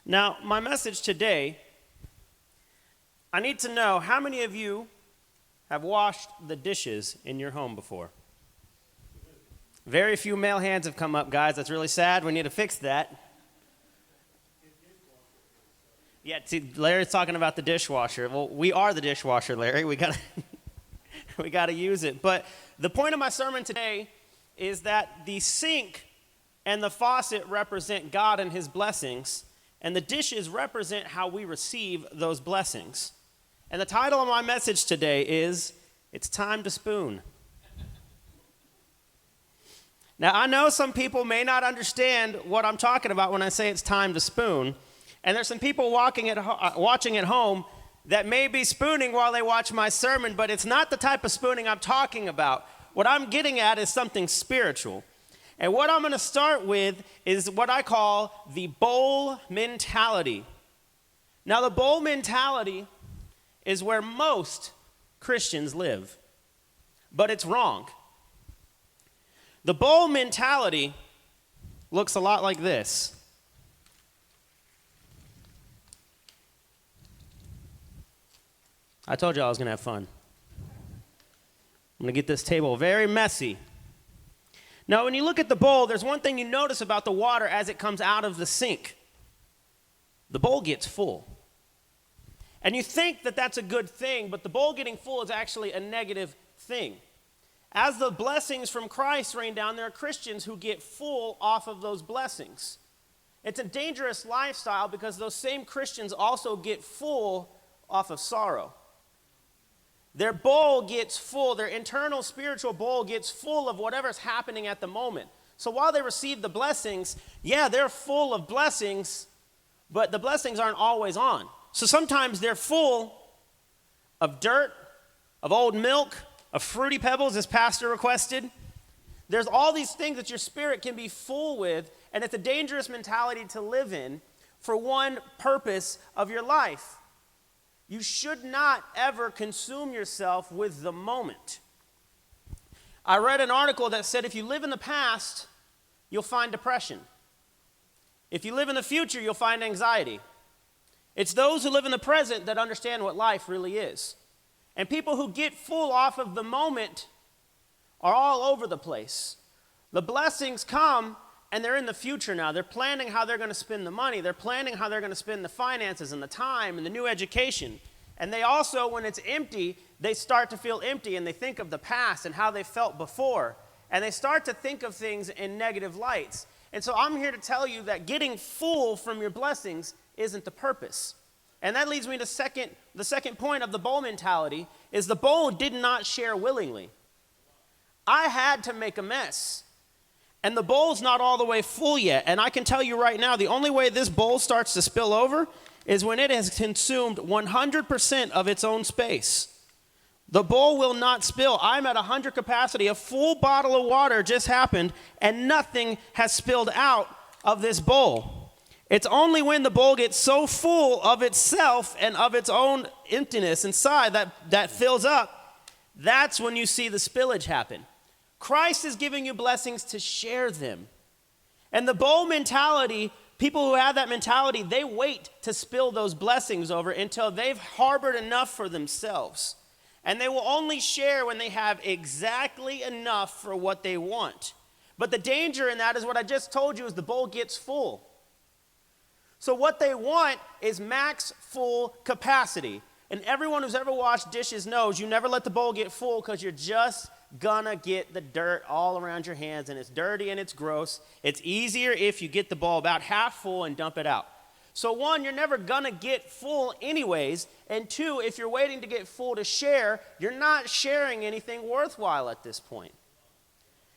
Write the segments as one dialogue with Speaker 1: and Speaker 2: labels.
Speaker 1: Now, my message today, I need to know how many of you have washed the dishes in your home before? Very few male hands have come up, guys. That's really sad. We need to fix that. Yeah, see, Larry's talking about the dishwasher. Well, we are the dishwasher, Larry. We got to use it. But the point of my sermon today is that the sink and the faucet represent God and his blessings, and the dishes represent how we receive those blessings. And the title of my message today is, It's Time to Spoon. Now, I know some people may not understand what I'm talking about when I say it's time to spoon. And there's some people watching at home that may be spooning while they watch my sermon, but it's not the type of spooning I'm talking about. What I'm getting at is something spiritual. And what I'm going to start with is what I call the bowl mentality. Now, the bowl mentality is where most Christians live, but it's wrong. The bowl mentality looks a lot like this. I told you I was going to have fun. I'm going to get this table very messy. Now, when you look at the bowl, there's one thing you notice about the water as it comes out of the sink. The bowl gets full. And you think that that's a good thing, but the bowl getting full is actually a negative thing. As the blessings from Christ rain down, there are Christians who get full off of those blessings. It's a dangerous lifestyle because those same Christians also get full off of sorrow. Their bowl gets full, their internal spiritual bowl gets full of whatever's happening at the moment. So while they receive the blessings, yeah, they're full of blessings, but the blessings aren't always on. So sometimes they're full of dirt, of old milk, of fruity pebbles, as Pastor requested. There's all these things that your spirit can be full with, and it's a dangerous mentality to live in for one purpose of your life. You should not ever consume yourself with the moment. I read an article that said if you live in the past, you'll find depression. If you live in the future, you'll find anxiety. It's those who live in the present that understand what life really is. And people who get full off of the moment are all over the place. The blessings come, and they're in the future now. They're planning how they're going to spend the money. They're planning how they're going to spend the finances and the time and the new education. And they also, when it's empty, they start to feel empty, and they think of the past and how they felt before. And they start to think of things in negative lights. And so I'm here to tell you that getting full from your blessings isn't the purpose. And that leads me to the second point of the bowl mentality is the bowl did not share willingly. I had to make a mess. And the bowl's not all the way full yet. And I can tell you right now, the only way this bowl starts to spill over is when it has consumed 100% of its own space. The bowl will not spill. I'm at 100 capacity. A full bottle of water just happened, and nothing has spilled out of this bowl. It's only when the bowl gets so full of itself and of its own emptiness inside that fills up, that's when you see the spillage happen. Christ is giving you blessings to share them. And the bowl mentality, people who have that mentality, they wait to spill those blessings over until they've harbored enough for themselves. And they will only share when they have exactly enough for what they want. But the danger in that is what I just told you is the bowl gets full. So what they want is max full capacity. And everyone who's ever washed dishes knows you never let the bowl get full because you're just gonna get the dirt all around your hands, and it's dirty and it's gross. It's easier if you get the bowl about half full and dump it out. So one, you're never gonna get full anyways, and two, if you're waiting to get full to share, you're not sharing anything worthwhile at this point.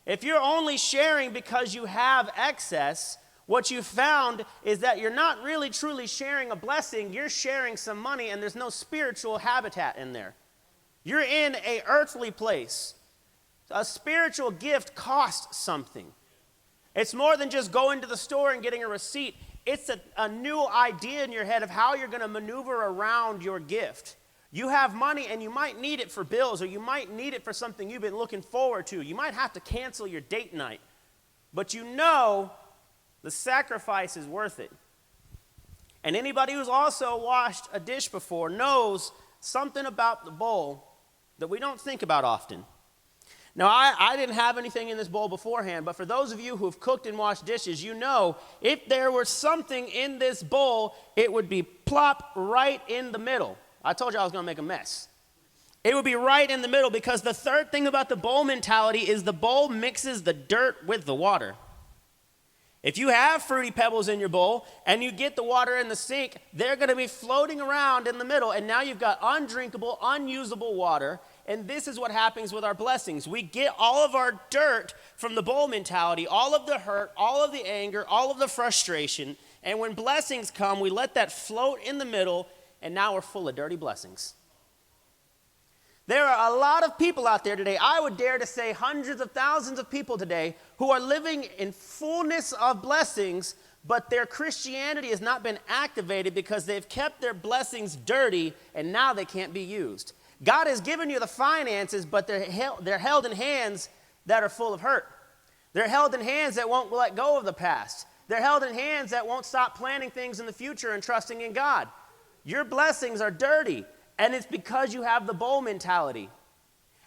Speaker 1: If you're only sharing because you have excess, what you found is that you're not really truly sharing a blessing, you're sharing some money, and there's no spiritual habitat in there. You're in an earthly place. A spiritual gift costs something. It's more than just going to the store and getting a receipt. It's a new idea in your head of how you're going to maneuver around your gift. You have money and you might need it for bills, or you might need it for something you've been looking forward to. You might have to cancel your date night, but you know the sacrifice is worth it. And anybody who's also washed a dish before knows something about the bowl that we don't think about often. Now, I didn't have anything in this bowl beforehand, but for those of you who have cooked and washed dishes, you know if there were something in this bowl, it would be plop right in the middle. I told you I was going to make a mess. It would be right in the middle because the third thing about the bowl mentality is the bowl mixes the dirt with the water. If you have Fruity Pebbles in your bowl and you get the water in the sink, they're going to be floating around in the middle, and now you've got undrinkable, unusable water. And this is what happens with our blessings. We get all of our dirt from the bowl mentality, all of the hurt, all of the anger, all of the frustration. And when blessings come, we let that float in the middle, and now we're full of dirty blessings. There are a lot of people out there today, I would dare to say hundreds of thousands of people today, who are living in fullness of blessings, but their Christianity has not been activated because they've kept their blessings dirty, and now they can't be used. God has given you the finances, but they're held in hands that are full of hurt. They're held in hands that won't let go of the past. They're held in hands that won't stop planning things in the future and trusting in God. Your blessings are dirty, and it's because you have the bowl mentality.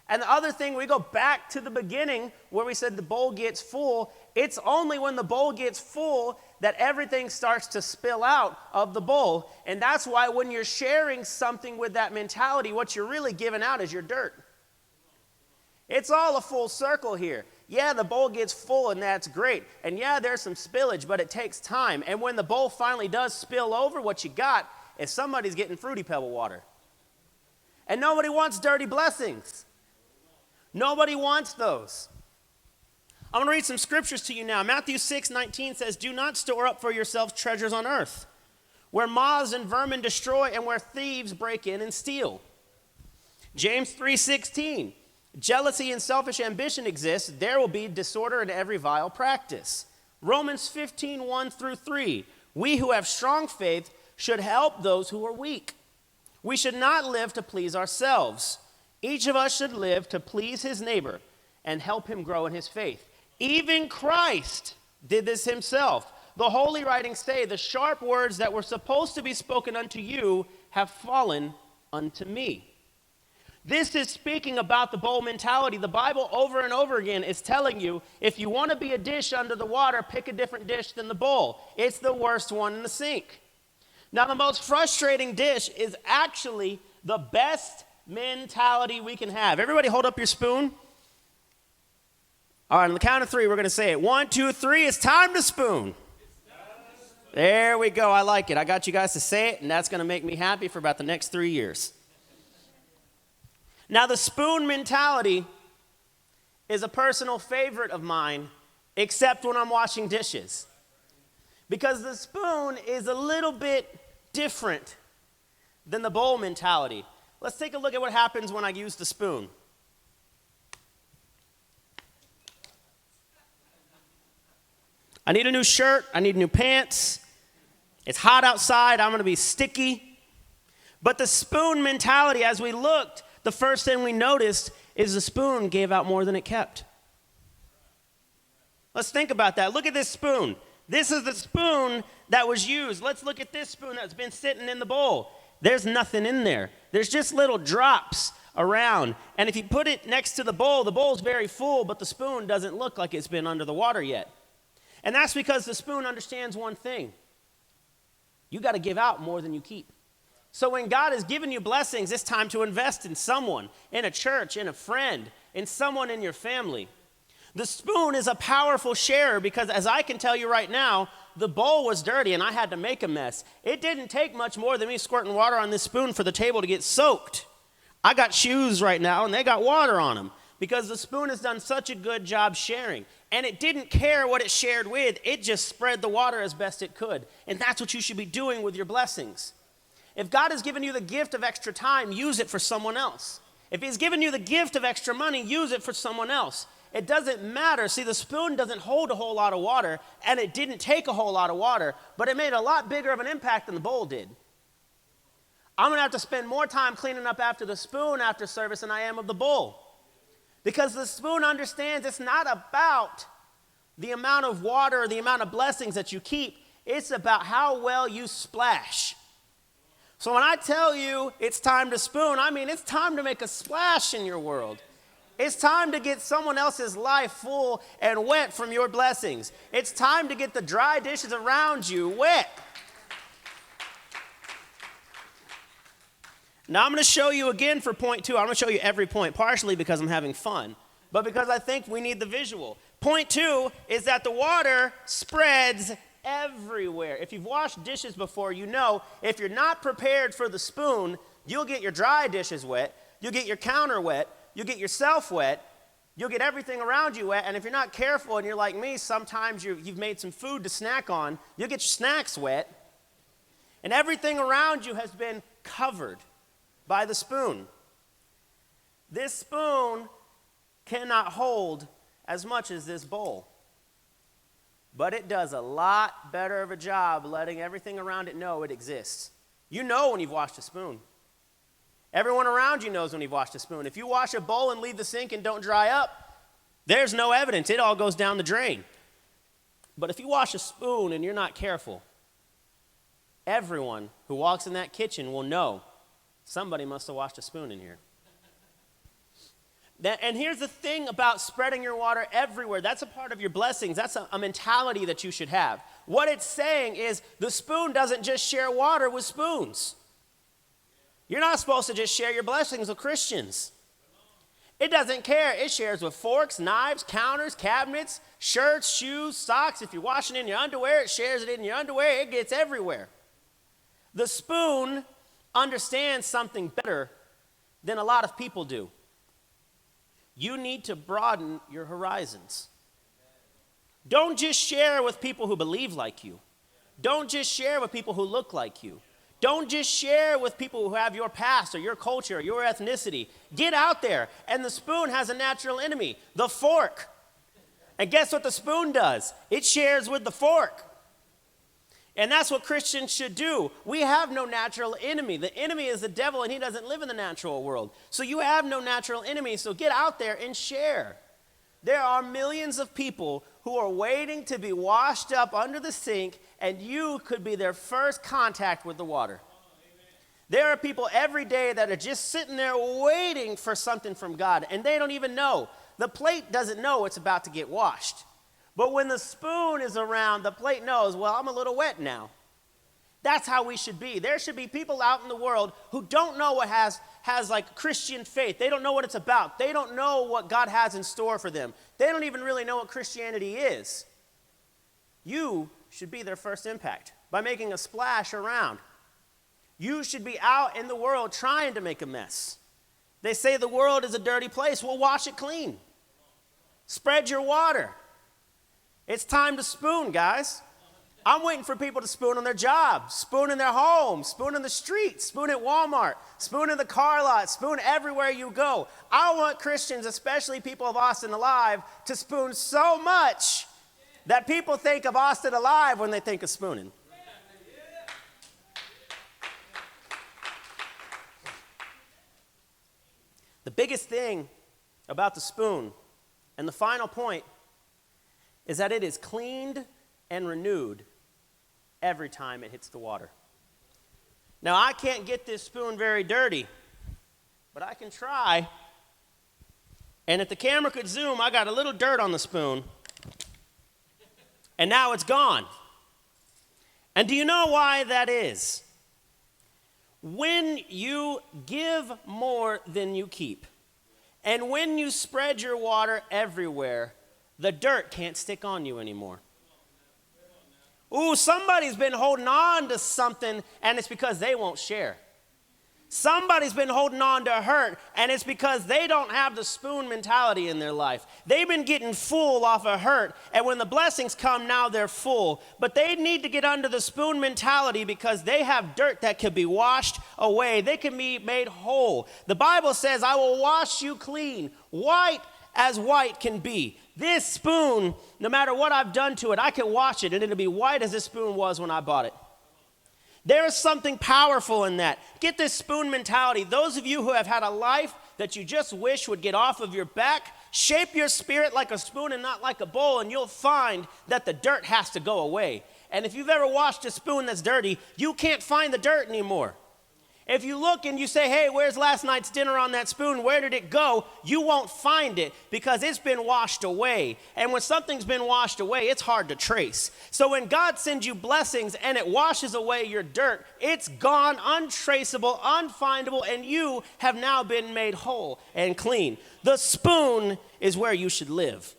Speaker 1: And the other thing, we go back to the beginning where we said the bowl gets full. It's only when the bowl gets full that everything starts to spill out of the bowl. And that's why when you're sharing something with that mentality, what you're really giving out is your dirt. It's all a full circle here. Yeah, the bowl gets full and that's great. And yeah, there's some spillage, but it takes time. And when the bowl finally does spill over, what you got is somebody's getting Fruity Pebble water. And nobody wants dirty blessings. Nobody wants those. I'm going to read some scriptures to you now. Matthew 6:19 says, "Do not store up for yourselves treasures on earth, where moths and vermin destroy and where thieves break in and steal." James 3:16, "Jealousy and selfish ambition exist. There will be disorder in every vile practice." Romans 15:1-3, "We who have strong faith should help those who are weak. We should not live to please ourselves. Each of us should live to please his neighbor and help him grow in his faith. Even Christ did this himself. The holy writings say, 'The sharp words that were supposed to be spoken unto you have fallen unto me.'" This is speaking about the bowl mentality. The Bible over and over again is telling you, if you want to be a dish under the water, pick a different dish than the bowl. It's the worst one in the sink. Now, the most frustrating dish is actually the best mentality we can have. Everybody hold up your spoon. All right, on the count of three, we're going to say it. 1, 2, 3, it's time to spoon. There we go. I like it. I got you guys to say it, and that's going to make me happy for about the next 3 years. Now, the spoon mentality is a personal favorite of mine, except when I'm washing dishes. Because the spoon is a little bit different than the bowl mentality. Let's take a look at what happens when I use the spoon. I need a new shirt. I need new pants. It's hot outside. I'm going to be sticky. But the spoon mentality, as we looked, the first thing we noticed is the spoon gave out more than it kept. Let's think about that. Look at this spoon. This is the spoon that was used. Let's look at this spoon that's been sitting in the bowl. There's nothing in there. There's just little drops around. And if you put it next to the bowl's very full, but the spoon doesn't look like it's been under the water yet. And that's because the spoon understands one thing. You got to give out more than you keep. So when God has given you blessings, it's time to invest in someone, in a church, in a friend, in someone in your family. The spoon is a powerful sharer because, as I can tell you right now, the bowl was dirty and I had to make a mess. It didn't take much more than me squirting water on this spoon for the table to get soaked. I got shoes right now and they got water on them because the spoon has done such a good job sharing. And it didn't care what it shared with. It just spread the water as best it could. And that's what you should be doing with your blessings. If God has given you the gift of extra time, use it for someone else. If he's given you the gift of extra money, use it for someone else. It doesn't matter. See, the spoon doesn't hold a whole lot of water, and it didn't take a whole lot of water, but it made a lot bigger of an impact than the bowl did. I'm going to have to spend more time cleaning up after the spoon after service than I am of the bowl. Because the spoon understands it's not about the amount of water or the amount of blessings that you keep. It's about how well you splash. So when I tell you it's time to spoon, I mean it's time to make a splash in your world. It's time to get someone else's life full and wet from your blessings. It's time to get the dry dishes around you wet. Now I'm going to show you again for point 2. I'm going to show you every point, partially because I'm having fun, but because I think we need the visual. Point 2 is that the water spreads everywhere. If you've washed dishes before, you know if you're not prepared for the spoon, you'll get your dry dishes wet, you'll get your counter wet, you'll get yourself wet, you'll get everything around you wet, and if you're not careful and you're like me, sometimes you've made some food to snack on, you'll get your snacks wet, and everything around you has been covered by the spoon. This spoon cannot hold as much as this bowl, but it does a lot better of a job letting everything around it know it exists. You know when you've washed a spoon. Everyone around you knows when you've washed a spoon. If you wash a bowl and leave the sink and don't dry up, there's no evidence. It all goes down the drain. But if you wash a spoon and you're not careful, everyone who walks in that kitchen will know somebody must have washed a spoon in here. And here's the thing about spreading your water everywhere. That's a part of your blessings. That's a mentality that you should have. What it's saying is the spoon doesn't just share water with spoons. You're not supposed to just share your blessings with Christians. It doesn't care. It shares with forks, knives, counters, cabinets, shirts, shoes, socks. If you're washing in your underwear, it shares it in your underwear. It gets everywhere. The spoon understands something better than a lot of people do. You need to broaden your horizons. Don't just share with people who believe like you. Don't just share with people who look like you. Don't just share with people who have your past or your culture or your ethnicity. Get out there. And the spoon has a natural enemy, the fork. And guess what the spoon does? It shares with the fork. And that's what Christians should do. We have no natural enemy. The enemy is the devil, and he doesn't live in the natural world. So you have no natural enemy, so get out there and share. There are millions of people who are waiting to be washed up under the sink, and you could be their first contact with the water. There are people every day that are just sitting there waiting for something from God, and they don't even know. The plate doesn't know it's about to get washed. But when the spoon is around, the plate knows, well, I'm a little wet now. That's how we should be. There should be people out in the world who don't know what has like Christian faith. They don't know what it's about. They don't know what God has in store for them. They don't even really know what Christianity is. You should be their first impact by making a splash around. You should be out in the world trying to make a mess. They say the world is a dirty place. Well, wash it clean. Spread your water. It's time to spoon, guys. I'm waiting for people to spoon on their job, spoon in their home, spoon in the street, spoon at Walmart, spoon in the car lot, spoon everywhere you go. I want Christians, especially people of Austin Alive, to spoon so much that people think of Austin Alive when they think of spooning. The biggest thing about the spoon, and the final point, is that it is cleaned and renewed every time it hits the water. Now, I can't get this spoon very dirty, but I can try. And if the camera could zoom, I got a little dirt on the spoon, and now it's gone. And do you know why that is? When you give more than you keep, and when you spread your water everywhere, the dirt can't stick on you anymore. Ooh, somebody's been holding on to something, and it's because they won't share. Somebody's been holding on to hurt, and it's because they don't have the spoon mentality in their life. They've been getting full off of hurt, and when the blessings come, now they're full. But they need to get under the spoon mentality because they have dirt that can be washed away. They can be made whole. The Bible says, I will wash you clean, white as white can be. This spoon, no matter what I've done to it, I can wash it, and it'll be white as this spoon was when I bought it. There is something powerful in that. Get this spoon mentality. Those of you who have had a life that you just wish would get off of your back, shape your spirit like a spoon and not like a bowl, and you'll find that the dirt has to go away. And if you've ever washed a spoon that's dirty, you can't find the dirt anymore. If you look and you say, hey, where's last night's dinner on that spoon? Where did it go? You won't find it because it's been washed away. And when something's been washed away, it's hard to trace. So when God sends you blessings and it washes away your dirt, it's gone, untraceable, unfindable, and you have now been made whole and clean. The spoon is where you should live.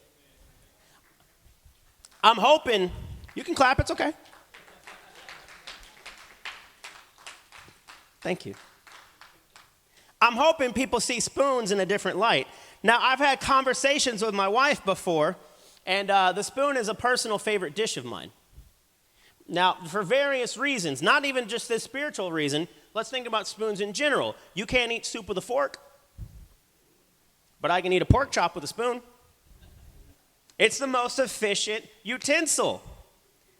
Speaker 1: I'm hoping, you can clap, it's okay. Thank you. I'm hoping people see spoons in a different light. Now, I've had conversations with my wife before, and the spoon is a personal favorite dish of mine. Now, for various reasons, not even just this spiritual reason, let's think about spoons in general. You can't eat soup with a fork, but I can eat a pork chop with a spoon. It's the most efficient utensil.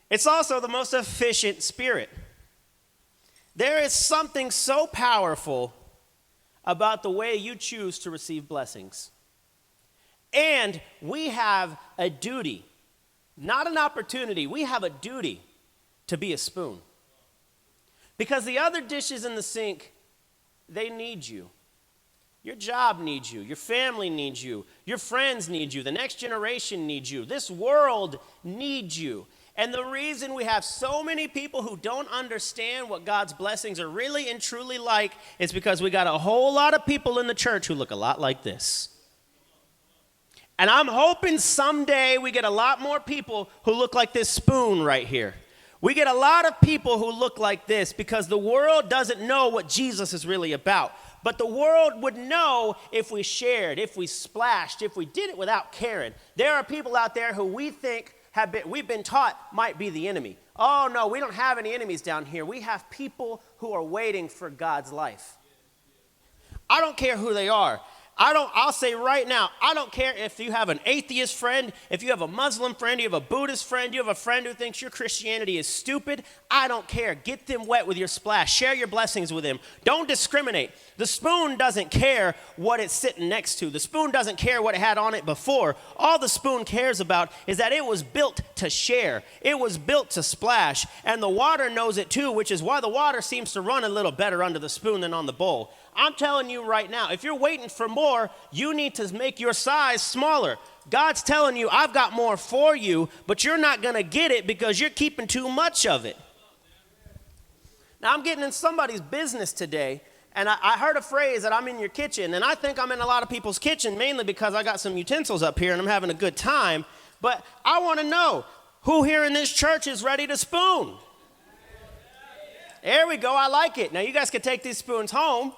Speaker 1: It's also the most efficient spirit. There is something so powerful about the way you choose to receive blessings. And we have a duty, not an opportunity, we have a duty to be a spoon. Because the other dishes in the sink, they need you. Your job needs you. Your family needs you. Your friends need you. The next generation needs you. This world needs you. And the reason we have so many people who don't understand what God's blessings are really and truly like is because we got a whole lot of people in the church who look a lot like this. And I'm hoping someday we get a lot more people who look like this spoon right here. We get a lot of people who look like this because the world doesn't know what Jesus is really about. But the world would know if we shared, if we splashed, if we did it without caring. There are people out there who we think we've been taught might be the enemy. Oh, no, we don't have any enemies down here. We have people who are waiting for God's life. I don't care who they are. I'll say right now, I don't care if you have an atheist friend, if you have a Muslim friend, you have a Buddhist friend, you have a friend who thinks your Christianity is stupid. I don't care. Get them wet with your splash. Share your blessings with them. Don't discriminate. The spoon doesn't care what it's sitting next to. The spoon doesn't care what it had on it before. All the spoon cares about is that it was built to share. It was built to splash. And the water knows it too, which is why the water seems to run a little better under the spoon than on the bowl. I'm telling you right now, if you're waiting for more, you need to make your size smaller. God's telling you, I've got more for you, but you're not going to get it because you're keeping too much of it. Now, I'm getting in somebody's business today, and I heard a phrase that I'm in your kitchen, and I think I'm in a lot of people's kitchen mainly because I got some utensils up here and I'm having a good time. But I want to know, who here in this church is ready to spoon? There we go. I like it. Now, you guys can take these spoons home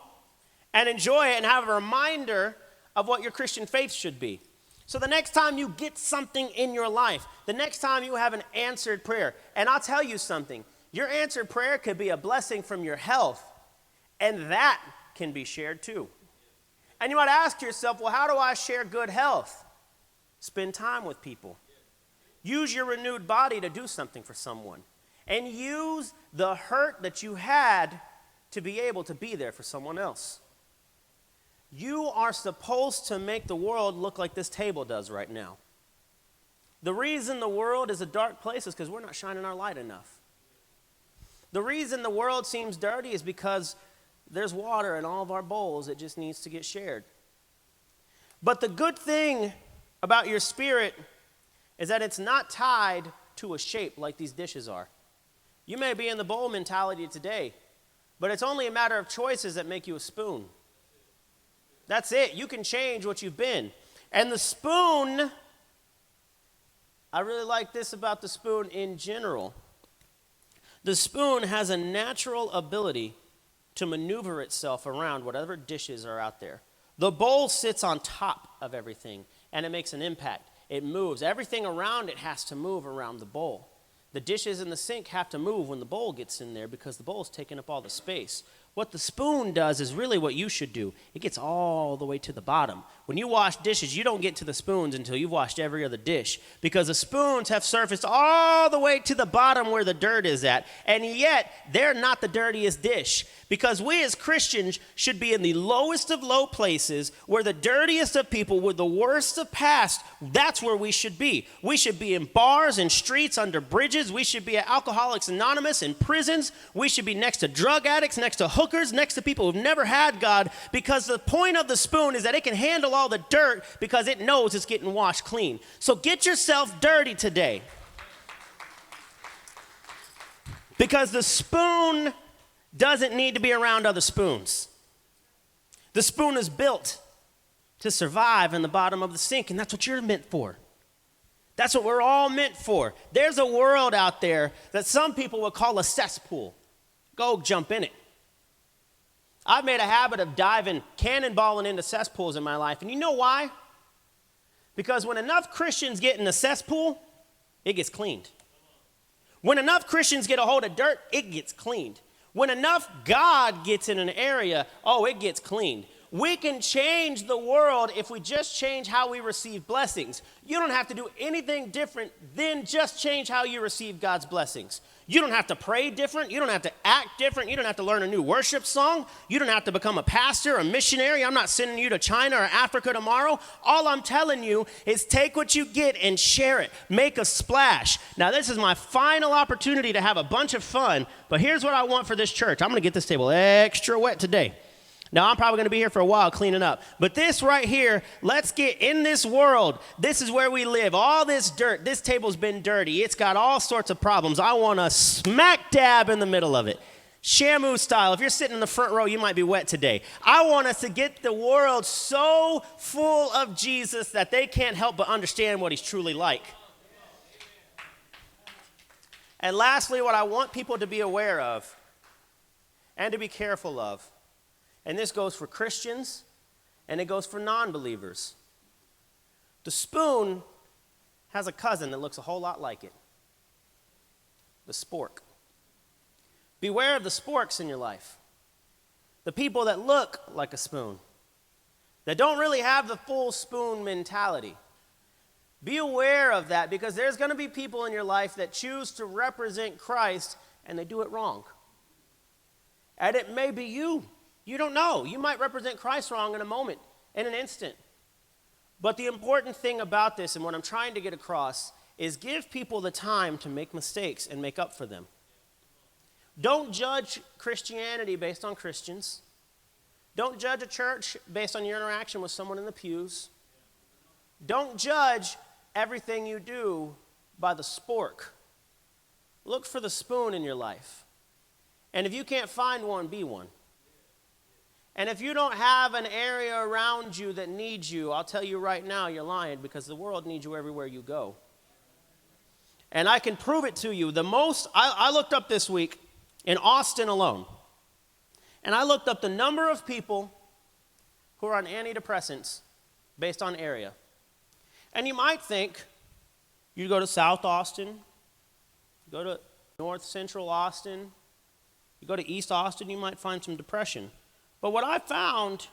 Speaker 1: and enjoy it and have a reminder of what your Christian faith should be. So the next time you get something in your life, the next time you have an answered prayer, and I'll tell you something, your answered prayer could be a blessing from your health, and that can be shared too. And you might ask yourself, well, how do I share good health? Spend time with people. Use your renewed body to do something for someone. And use the hurt that you had to be able to be there for someone else. You are supposed to make the world look like this table does right now. The reason the world is a dark place is because we're not shining our light enough. The reason the world seems dirty is because there's water in all of our bowls. It just needs to get shared. But the good thing about your spirit is that it's not tied to a shape like these dishes are. You may be in the bowl mentality today, but it's only a matter of choices that make you a spoon. That's it. You can change what you've been. And the spoon, I really like this about the spoon in general. The spoon has a natural ability to maneuver itself around whatever dishes are out there. The bowl sits on top of everything, and it makes an impact. It moves. Everything around it has to move around the bowl. The dishes in the sink have to move when the bowl gets in there because the bowl's taking up all the space. What the spoon does is really what you should do. It gets all the way to the bottom. When you wash dishes, you don't get to the spoons until you've washed every other dish, because the spoons have surfaced all the way to the bottom where the dirt is at. And yet, they're not the dirtiest dish, because we as Christians should be in the lowest of low places, where the dirtiest of people, where the worst of past, that's where we should be. We should be in bars and streets, under bridges. We should be at Alcoholics Anonymous, in prisons. We should be next to drug addicts, next to hookers, next to people who've never had God, because the point of the spoon is that it can handle all the dirt because it knows it's getting washed clean. So get yourself dirty today. Because the spoon doesn't need to be around other spoons. The spoon is built to survive in the bottom of the sink, and that's what you're meant for. That's what we're all meant for. There's a world out there that some people would call a cesspool. Go jump in it. I've made a habit of diving, cannonballing into cesspools in my life. And you know why? Because when enough Christians get in a cesspool, it gets cleaned. When enough Christians get a hold of dirt, it gets cleaned. When enough God gets in an area, it gets cleaned. We can change the world if we just change how we receive blessings. You don't have to do anything different than just change how you receive God's blessings. You don't have to pray different. You don't have to act different. You don't have to learn a new worship song. You don't have to become a pastor, a missionary. I'm not sending you to China or Africa tomorrow. All I'm telling you is take what you get and share it. Make a splash. Now, this is my final opportunity to have a bunch of fun, but here's what I want for this church. I'm going to get this table extra wet today. Now, I'm probably going to be here for a while cleaning up. But this right here, let's get in this world. This is where we live. All this dirt, this table's been dirty. It's got all sorts of problems. I want to smack dab in the middle of it. Shamu style. If you're sitting in the front row, you might be wet today. I want us to get the world so full of Jesus that they can't help but understand what he's truly like. And lastly, what I want people to be aware of and to be careful of, and this goes for Christians, and it goes for non-believers. The spoon has a cousin that looks a whole lot like it. The spork. Beware of the sporks in your life. The people that look like a spoon, that don't really have the full spoon mentality. Be aware of that, because there's going to be people in your life that choose to represent Christ, and they do it wrong. And it may be you. You don't know. You might represent Christ wrong in a moment, in an instant. But the important thing about this, and what I'm trying to get across, is give people the time to make mistakes and make up for them. Don't judge Christianity based on Christians. Don't judge a church based on your interaction with someone in the pews. Don't judge everything you do by the spork. Look for the spoon in your life. And if you can't find one, be one. And if you don't have an area around you that needs you, I'll tell you right now, you're lying, because the world needs you everywhere you go. And I can prove it to you. I looked up this week in Austin alone, and I looked up the number of people who are on antidepressants based on area. And you might think, you go to South Austin, you go to North Central Austin, you go to East Austin, you might find some depression. But what I found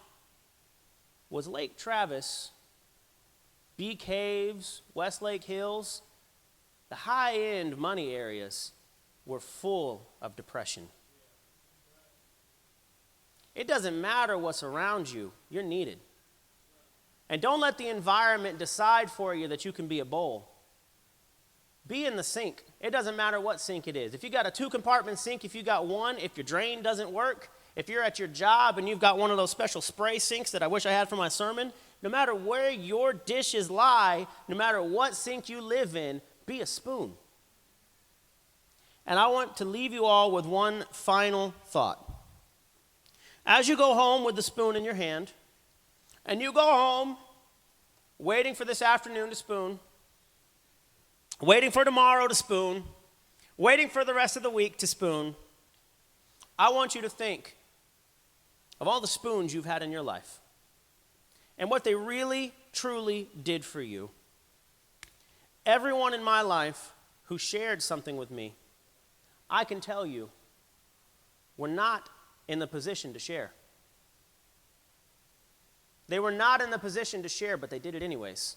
Speaker 1: was Lake Travis, Bee Caves, Westlake Hills, the high-end money areas were full of depression. It doesn't matter what's around you, you're needed. And don't let the environment decide for you that you can be a bowl. Be in the sink. It doesn't matter what sink it is. If you got a 2-compartment sink, if you got one, if your drain doesn't work, if you're at your job and you've got one of those special spray sinks that I wish I had for my sermon, no matter where your dishes lie, no matter what sink you live in, be a spoon. And I want to leave you all with one final thought. As you go home with the spoon in your hand, and you go home waiting for this afternoon to spoon, waiting for tomorrow to spoon, waiting for the rest of the week to spoon, I want you to think of all the spoons you've had in your life and what they really, truly did for you. Everyone in my life who shared something with me, I can tell you, were not in the position to share. They were not in the position to share, but they did it anyways.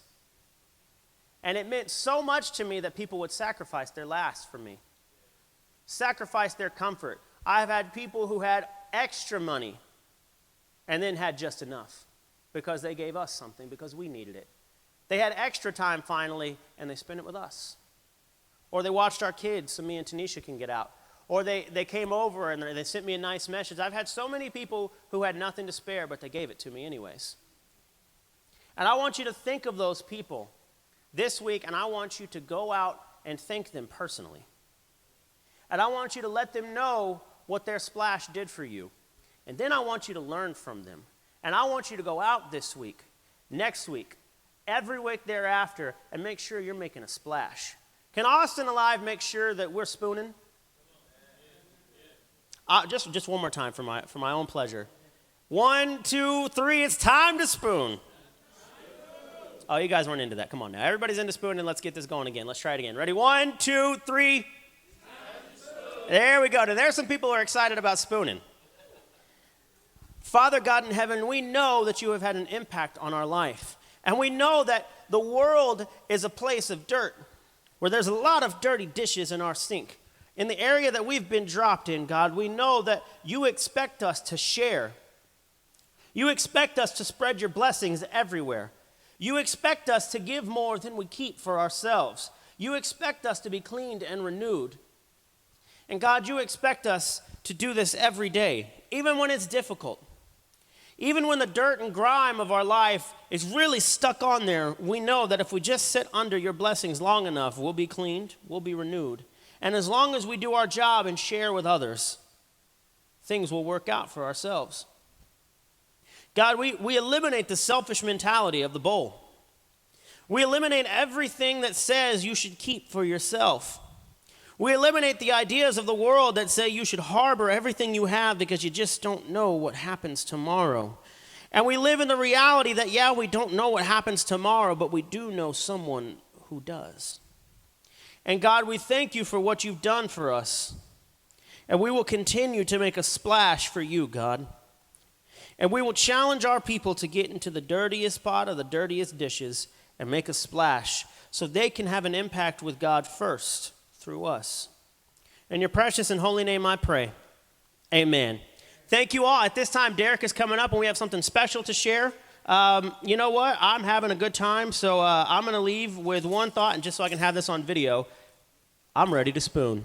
Speaker 1: And it meant so much to me that people would sacrifice their last for me, sacrifice their comfort. I've had people who had extra money and then had just enough because they gave us something because we needed it. They had extra time finally, and they spent it with us. Or they watched our kids so me and Tanisha can get out. Or they came over and they sent me a nice message. I've had so many people who had nothing to spare, but they gave it to me anyways. And I want you to think of those people this week, and I want you to go out and thank them personally. And I want you to let them know what their splash did for you. And then I want you to learn from them. And I want you to go out this week, next week, every week thereafter, and make sure you're making a splash. Can Austin Alive make sure that we're spooning? Just one more time for my own pleasure. 1, 2, 3, it's time to spoon. Oh, you guys weren't into that. Come on now. Everybody's into spooning. Let's get this going again. Let's try it again. Ready? 1, 2, 3. There we go. Now, there's some people who are excited about spooning. Father God in heaven, we know that you have had an impact on our life. And we know that the world is a place of dirt, where there's a lot of dirty dishes in our sink. In the area that we've been dropped in, God, we know that you expect us to share. You expect us to spread your blessings everywhere. You expect us to give more than we keep for ourselves. You expect us to be cleaned and renewed. And God, you expect us to do this every day, even when it's difficult. Even when the dirt and grime of our life is really stuck on there, we know that if we just sit under your blessings long enough, we'll be cleaned, we'll be renewed. And as long as we do our job and share with others, things will work out for ourselves. God, we eliminate the selfish mentality of the bowl. We eliminate everything that says you should keep for yourself. We eliminate the ideas of the world that say you should harbor everything you have because you just don't know what happens tomorrow. And we live in the reality that, yeah, we don't know what happens tomorrow, but we do know someone who does. And God, we thank you for what you've done for us. And we will continue to make a splash for you, God. And we will challenge our people to get into the dirtiest pot of the dirtiest dishes and make a splash so they can have an impact with God first through us. In your precious and holy name I pray. Amen. Thank you all. At this time, Derek is coming up and we have something special to share. You know what? I'm having a good time, so I'm going to leave with one thought, and just so I can have this on video, I'm ready to spoon.